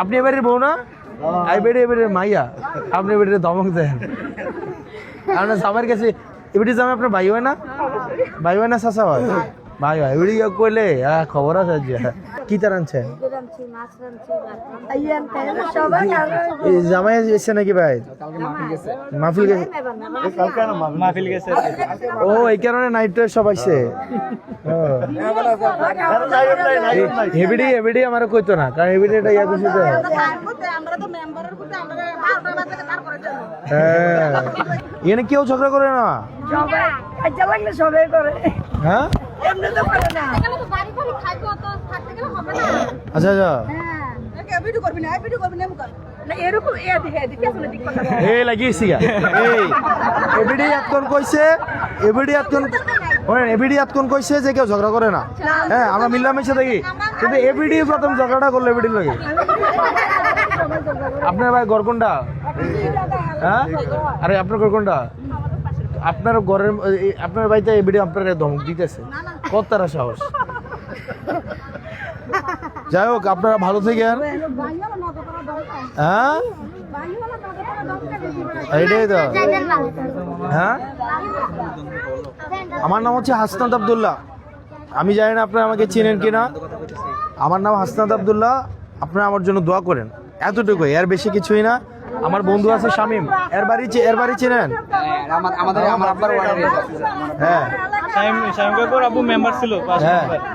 আপনি এবারে বউ না এবারে মাইয়া আপনি এবারে ধমক দেন আপনার জামাইয়ের কাছে এবারে জামাই আপনার ভাই হয় না চাচা হয় ভাই হয় এবারে কইলে খবর আছে যে কি তার আনছেন জামাই এসছে নাকি ভাই মাহফিল গেছে ও এই কারণে নাইট সব আইছে হেবিডি আমার কইতো না কারণ হেবিডি এটা ইয়া করছে তো হ্যাঁ এখানে কেউ ঝগড়া করে না হ্যাঁ আচ্ছা আচ্ছা এই লাগিয়েছি এবিডি কইছে যে কেউ ঝগড়া করে না হ্যাঁ আমরা মিলামিশে দেখি কিন্তু এবিডি প্রথম ঝগড়াটা করলো এবিডি লাগে আপনার ভাই ঘর কোনটা হ্যাঁ আরে আপনার ঘর কোনটা আপনার ঘরের আপনার বাড়িতে এবিডি আপনার ধমক দিতেছে কত তারা সাহস যাই হোক আপনারা ভালো থাকেন হ্যাঁ এইটাই তো হ্যাঁ আমার নাম হচ্ছে হাসনাত আব্দুল্লাহ আমি জানি না আপনারা আমাকে চেনেন কিনা আমার নাম হাসনাত আব্দুল্লাহ আপনারা আমার জন্য দোয়া করেন এতটুকুই এর বেশি কিছুই না আমার বন্ধু আছে শামীম এর বাড়ি চেনেন হ্যাঁ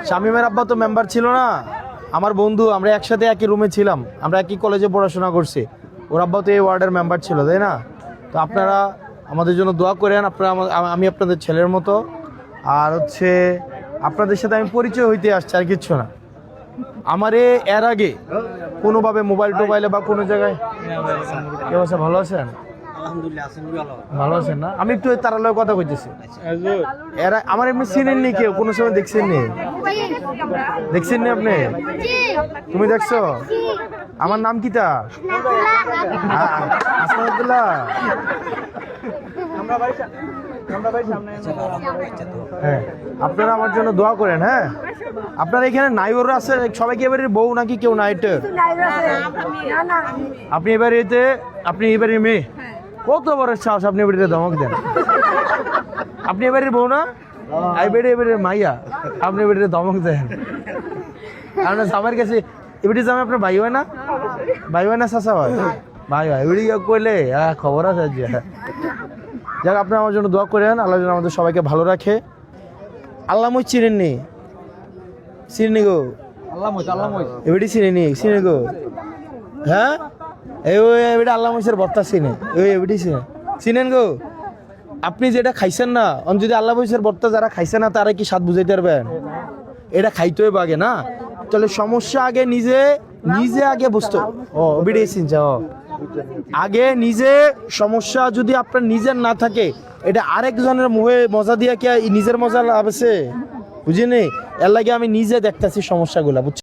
শামীমের আব্বা তো মেম্বার ছিল না আমার বন্ধু আমরা একসাথে একই রুমে ছিলাম আমরা একই কলেজে পড়াশোনা করছি ওর আব্বা তো এই ওয়ার্ডের মেম্বার ছিল তাই না তো আপনারা আমাদের জন্য দোয়া করেন আপনারা আমি আপনাদের ছেলের মতো আর হচ্ছে আপনাদের সাথে আমি পরিচয় হইতে আসছি আর কিচ্ছু না আমারে এর আগে কোনোভাবে মোবাইলে বা কোনো জায়গায় কেউ আছে ভালো আছেন ভালো আছেন না আমি একটু তারালয় কথা কইতেছি এরা আমার এমনি চিনেন নি কেউ কোনো সময় দেখছেন নি আপনি তুমি দেখছো আমার নাম কিতা আসমাদুল্লাহ হ্যাঁ আপনারা আমার জন্য দোয়া করেন হ্যাঁ আপনারা এখানে নাইওর আছে সবাই কি এবারে বউ নাকি কেউ নাইটের আপনি এবারে মেয়ে কত বড় সাহস আপনি এবারে ধমক দেন আপনি এবারে বউ না এবারে মাইয়া আপনি এবারে ধমক দেন আপনার জামাইয়ের কাছে এবারে জামাই আপনার ভাই হয় না চাচা হয় ভাই হয় এবারে কইলে খবর আছে যে যাক আপনারা আমার জন্য দোয়া করেন আল্লাহ যেন আমাদের সবাইকে ভালো রাখে আল্লাহ মই চিনেননি গো এবারে চিনে গো হ্যাঁ এবারে আল্লাহ মহিষের বর্তা চিনে এবারে চিনেন গো আপনি যেটা খাইছেন না যদি আল্লাহ মহিষের বর্তা যারা খাইছে না তারা কি স্বাদ বুঝাইতে পারবেন এটা খাইতেই বাগে না তাহলে সমস্যা আগে নিজে আগে বুঝতে এবারে চিনছে আগে নিজে সমস্যা যদি আপনার নিজের না থাকে এটা আরেকজনের মুখে মজা দিয়া কি নিজের মজা লাভ আছে বুঝিনি এর লাগে আমি নিজে দেখতেছি সমস্যাগুলা বুঝছি